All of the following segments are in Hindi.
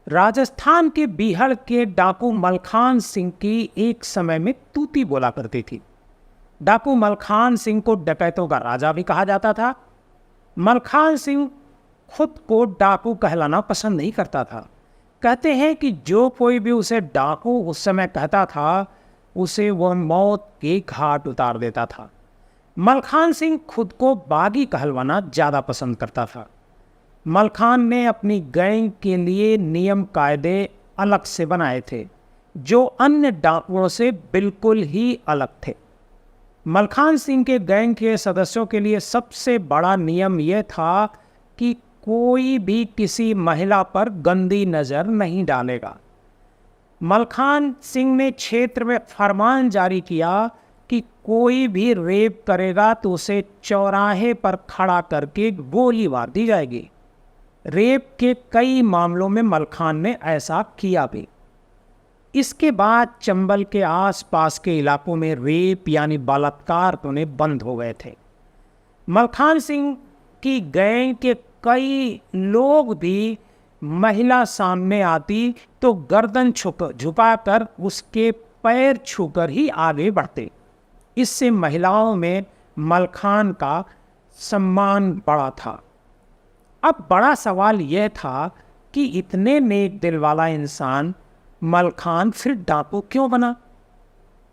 राजस्थान के बीहड़ के डाकू मलखान सिंह की एक समय में तूती बोला करती थी। डाकू मलखान सिंह को डकैतों का राजा भी कहा जाता था। मलखान सिंह खुद को डाकू कहलाना पसंद नहीं करता था। कहते हैं कि जो कोई भी उसे डाकू उस समय कहता था, उसे वह मौत के घाट उतार देता था। मलखान सिंह खुद को बागी कहलवाना ज़्यादा पसंद करता था। मलखान ने अपनी गैंग के लिए नियम कायदे अलग से बनाए थे, जो अन्य डाकुओं से बिल्कुल ही अलग थे। मलखान सिंह के गैंग के सदस्यों के लिए सबसे बड़ा नियम यह था कि कोई भी किसी महिला पर गंदी नज़र नहीं डालेगा। मलखान सिंह ने क्षेत्र में फरमान जारी किया कि कोई भी रेप करेगा तो उसे चौराहे पर खड़ा करके गोली मार दी जाएगी। रेप के कई मामलों में मलखान ने ऐसा किया भी। इसके बाद चंबल के आसपास के इलाकों में रेप यानी बलात्कार होने बंद हो गए थे। मलखान सिंह की गैंग के कई लोग भी महिला सामने आती तो गर्दन झुकाकर उसके पैर छूकर ही आगे बढ़ते। इससे महिलाओं में मलखान का सम्मान बढ़ा था। अब बड़ा सवाल यह था कि इतने नेक दिल वाला इंसान मलखान फिर डाकू क्यों बना।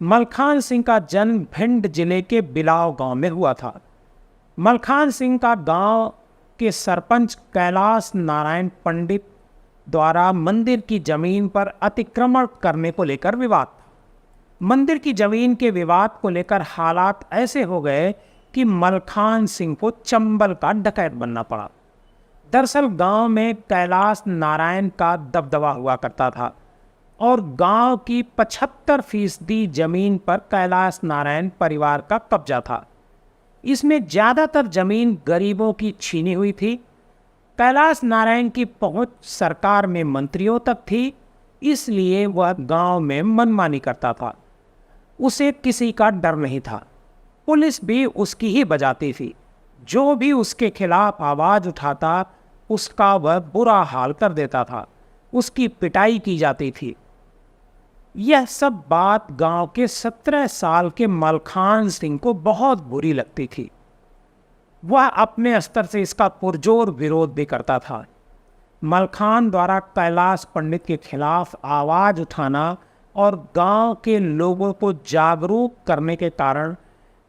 मलखान सिंह का जन्म भिंड जिले के बिलाव गांव में हुआ था। मलखान सिंह का गांव के सरपंच कैलाश नारायण पंडित द्वारा मंदिर की जमीन पर अतिक्रमण करने को लेकर विवाद था। मंदिर की जमीन के विवाद को लेकर हालात ऐसे हो गए कि मलखान सिंह को चंबल का डकैत बनना पड़ा। दरअसल गांव में कैलाश नारायण का दबदबा हुआ करता था और गांव की 75% जमीन पर कैलाश नारायण परिवार का कब्जा था। इसमें ज़्यादातर जमीन गरीबों की छीनी हुई थी। कैलाश नारायण की पहुंच सरकार में मंत्रियों तक थी, इसलिए वह गांव में मनमानी करता था। उसे किसी का डर नहीं था। पुलिस भी उसकी ही बजाती थी। जो भी उसके खिलाफ आवाज़ उठाता उसका वह बुरा हाल कर देता था। उसकी पिटाई की जाती थी। यह सब बात गांव के 17 साल के मलखान सिंह को बहुत बुरी लगती थी। वह अपने स्तर से इसका पुरजोर विरोध भी करता था। मलखान द्वारा कैलाश पंडित के खिलाफ आवाज़ उठाना और गांव के लोगों को जागरूक करने के कारण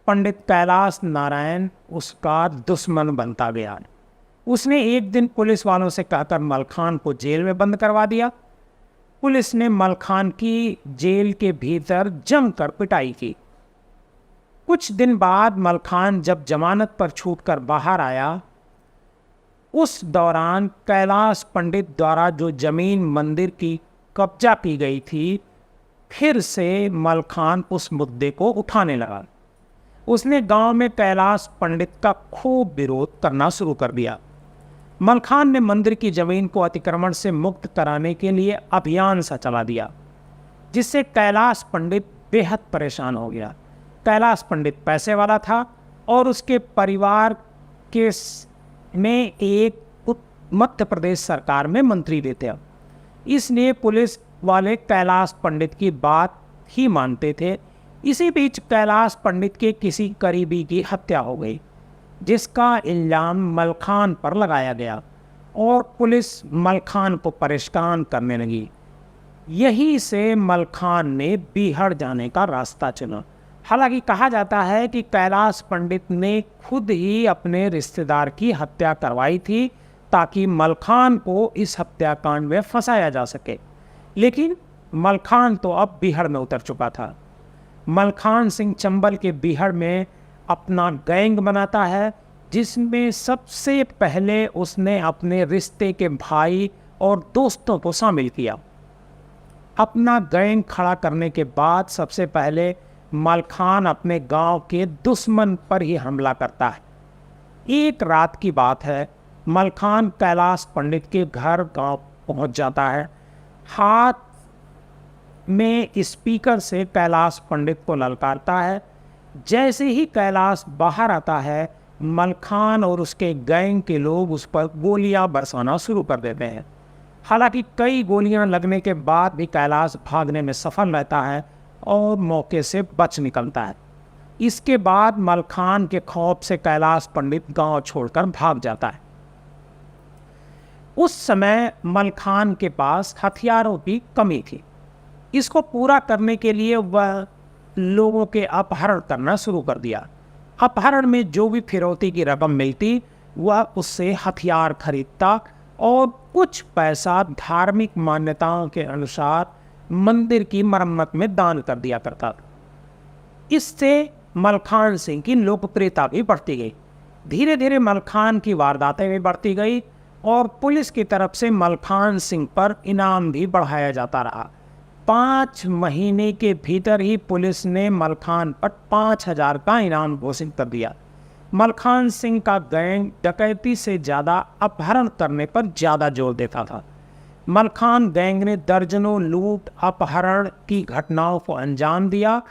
पंडित कैलाश नारायण उसका दुश्मन बनता गया। उसने एक दिन पुलिस वालों से कहकर मलखान को जेल में बंद करवा दिया। पुलिस ने मलखान की जेल के भीतर जमकर पिटाई की। कुछ दिन बाद मलखान जब जमानत पर छूटकर बाहर आया, उस दौरान कैलाश पंडित द्वारा जो जमीन मंदिर की कब्जा की गई थी, फिर से मलखान उस मुद्दे को उठाने लगा। उसने गांव में कैलाश पंडित का खूब विरोध करना शुरू कर दिया। मलखान ने मंदिर की जमीन को अतिक्रमण से मुक्त कराने के लिए अभियान सा चला दिया, जिससे कैलाश पंडित बेहद परेशान हो गया। कैलाश पंडित पैसे वाला था और उसके परिवार के में एक मध्य प्रदेश सरकार में मंत्री भी थे। इसलिए पुलिस वाले कैलाश पंडित की बात ही मानते थे। इसी बीच कैलाश पंडित के किसी करीबी की हत्या हो गई, जिसका इल्जाम मलखान पर लगाया गया और पुलिस मलखान को परेशान करने लगी। यहीं से मलखान ने बीहड़ जाने का रास्ता चुना। हालांकि कहा जाता है कि कैलाश पंडित ने खुद ही अपने रिश्तेदार की हत्या करवाई थी ताकि मलखान को इस हत्याकांड में फंसाया जा सके, लेकिन मलखान तो अब बीहड़ में उतर चुका था। मलखान सिंह चंबल के बीहड़ में अपना गैंग बनाता है, जिसमें सबसे पहले उसने अपने रिश्ते के भाई और दोस्तों को शामिल किया। अपना गैंग खड़ा करने के बाद सबसे पहले मलखान अपने गांव के दुश्मन पर ही हमला करता है। एक रात की बात है, मलखान कैलाश पंडित के घर गांव पहुंच जाता है। हाथ में स्पीकर से कैलाश पंडित को ललकारता है। जैसे ही कैलाश बाहर आता है, मलखान और उसके गैंग के लोग उस पर गोलियां बरसाना शुरू कर देते हैं। हालांकि कई गोलियां लगने के बाद भी कैलाश भागने में सफल रहता है और मौके से बच निकलता है। इसके बाद मलखान के खौफ से कैलाश पंडित गांव छोड़कर भाग जाता है। उस समय मलखान के पास हथियारों की कमी थी। इसको पूरा करने के लिए वह लोगों के अपहरण करना शुरू कर दिया। अपहरण में जो भी फिरौती की रकम मिलती वह उससे हथियार खरीदता और कुछ पैसा धार्मिक मान्यताओं के अनुसार मंदिर की मरम्मत में दान कर दिया करता था। इससे मलखान सिंह की लोकप्रियता भी बढ़ती गई। धीरे धीरे मलखान की वारदातें भी बढ़ती गई और पुलिस की तरफ से मलखान सिंह पर इनाम भी बढ़ाया जाता रहा। 5 महीने के भीतर ही पुलिस ने मलखान पर 5,000 का इनाम घोषित कर दिया। मलखान सिंह का गैंग डकैती से ज़्यादा अपहरण करने पर ज़्यादा जोर देता था। मलखान गैंग ने दर्जनों लूट अपहरण की घटनाओं को अंजाम दिया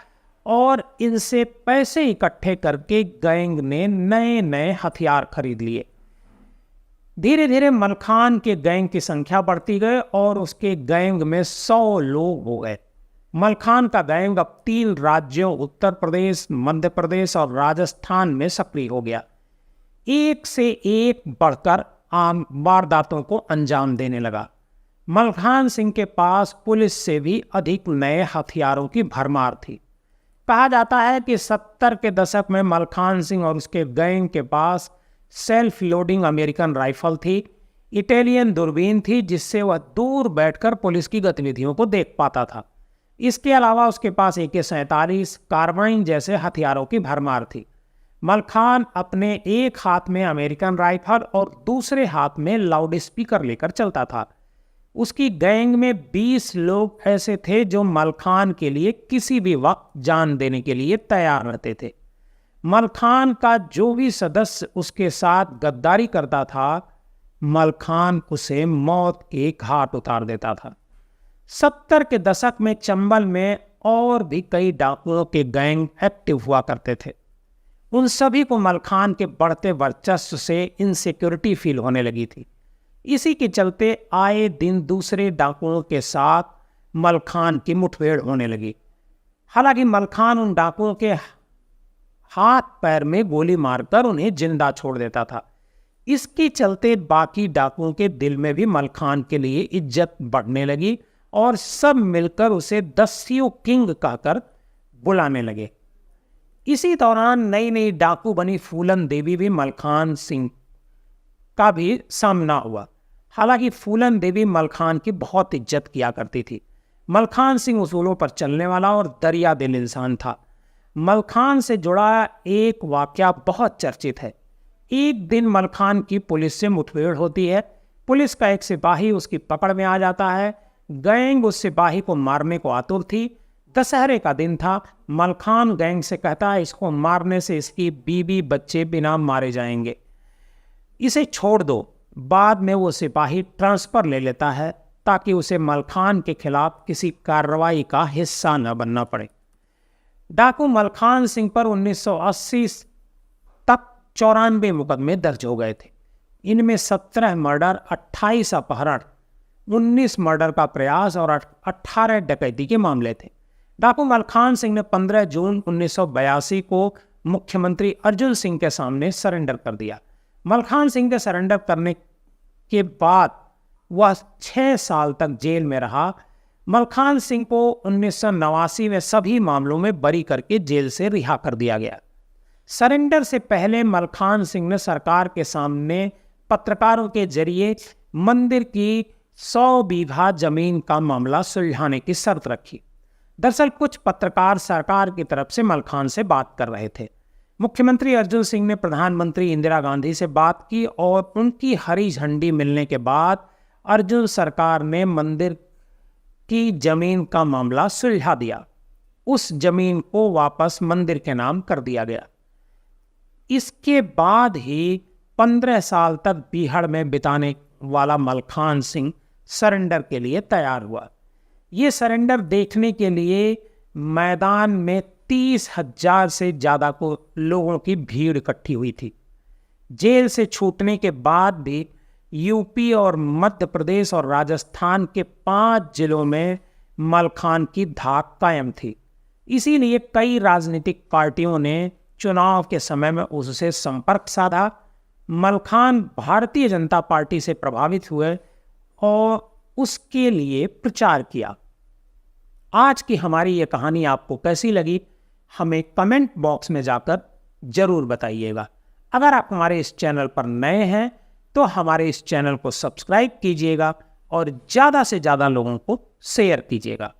और इनसे पैसे इकट्ठे करके गैंग ने नए नए हथियार खरीद लिए। धीरे धीरे मलखान के गैंग की संख्या बढ़ती गई और उसके गैंग में 100 लोग हो गए। मलखान का गैंग अब 3 राज्यों उत्तर प्रदेश, मध्य प्रदेश और राजस्थान में सक्रिय हो गया। एक से एक बढ़कर आम वारदातों को अंजाम देने लगा। मलखान सिंह के पास पुलिस से भी अधिक नए हथियारों की भरमार थी। कहा जाता है कि 70 के दशक में मलखान सिंह और उसके गैंग के पास सेल्फ लोडिंग अमेरिकन राइफल थी, इटालियन दूरबीन थी जिससे वह दूर बैठकर पुलिस की गतिविधियों को देख पाता था। इसके अलावा उसके पास AK-47 कार्बाइन जैसे हथियारों की भरमार थी। मलखान अपने एक हाथ में अमेरिकन राइफल और दूसरे हाथ में लाउड स्पीकर लेकर चलता था। उसकी गैंग में 20 लोग ऐसे थे जो मलखान के लिए किसी भी वक्त जान देने के लिए तैयार रहते थे। मलखान का जो भी सदस्य उसके साथ गद्दारी करता था, मलखान उसे मौत के घाट उतार देता था। 70 के दशक में चंबल में और भी कई डाकुओं के गैंग एक्टिव हुआ करते थे। उन सभी को मलखान के बढ़ते वर्चस्व से इनसिक्योरिटी फील होने लगी थी। इसी के चलते आए दिन दूसरे डाकुओं के साथ मलखान की मुठभेड़ होने लगी। हालांकि मलखान उन डाकुओं के हाथ पैर में गोली मारकर उन्हें जिंदा छोड़ देता था। इसके चलते बाकी डाकुओं के दिल में भी मलखान के लिए इज्जत बढ़ने लगी और सब मिलकर उसे द सियो किंग कहकर बुलाने लगे। इसी दौरान नई नई डाकू बनी फूलन देवी भी मलखान सिंह का भी सामना हुआ। हालांकि फूलन देवी मलखान की बहुत इज्जत किया करती थी। मलखान सिंह उसूलों पर चलने वाला और दरिया दिल इंसान था। मलखान से जुड़ा एक वाकया बहुत चर्चित है। एक दिन मलखान की पुलिस से मुठभेड़ होती है। पुलिस का एक सिपाही उसकी पकड़ में आ जाता है। गैंग उस सिपाही को मारने को आतुर थी। दशहरे का दिन था। मलखान गैंग से कहता है, इसको मारने से इसकी बीवी बच्चे बिना मारे जाएंगे, इसे छोड़ दो। बाद में वो सिपाही ट्रांसफर ले लेता है ताकि उसे मलखान के खिलाफ किसी कार्रवाई का हिस्सा न बनना पड़े। डाकू मलखान सिंह पर 1980 तक 94 मुकदमे दर्ज हो गए थे। इनमें 17 मर्डर, 28 अपहरण, 19 मर्डर का प्रयास और 18 डकैती के मामले थे। डाकू मलखान सिंह ने 15 जून 1982 को मुख्यमंत्री अर्जुन सिंह के सामने सरेंडर कर दिया। मलखान सिंह के सरेंडर करने के बाद वह 6 साल तक जेल में रहा। मलखान सिंह को 1989 में सभी मामलों में बरी करके जेल से रिहा कर दिया गया। सरेंडर से पहले मलखान सिंह ने सरकार के सामने पत्रकारों के जरिए मंदिर की 100 बीघा जमीन का मामला सुलझाने की शर्त रखी। दरअसल कुछ पत्रकार सरकार की तरफ से मलखान से बात कर रहे थे। मुख्यमंत्री अर्जुन सिंह ने प्रधानमंत्री इंदिरा गांधी से बात की और उनकी हरी झंडी मिलने के बाद अर्जुन सरकार ने मंदिर की जमीन का मामला सुलझा दिया। उस जमीन को वापस मंदिर के नाम कर दिया गया। इसके बाद ही 15 साल तक बीहड़ में बिताने वाला मलखान सिंह सरेंडर के लिए तैयार हुआ। ये सरेंडर देखने के लिए मैदान में 30,000 से ज़्यादा लोगों की भीड़ इकट्ठी हुई थी। जेल से छूटने के बाद भी यूपी और मध्य प्रदेश और राजस्थान के 5 जिलों में मलखान की धाक कायम थी। इसीलिए कई राजनीतिक पार्टियों ने चुनाव के समय में उससे संपर्क साधा। मलखान भारतीय जनता पार्टी से प्रभावित हुए और उसके लिए प्रचार किया। आज की हमारी ये कहानी आपको कैसी लगी, हमें कमेंट बॉक्स में जाकर जरूर बताइएगा। अगर आप हमारे इस चैनल पर नए हैं तो हमारे इस चैनल को सब्सक्राइब कीजिएगा और ज़्यादा से ज़्यादा लोगों को शेयर कीजिएगा।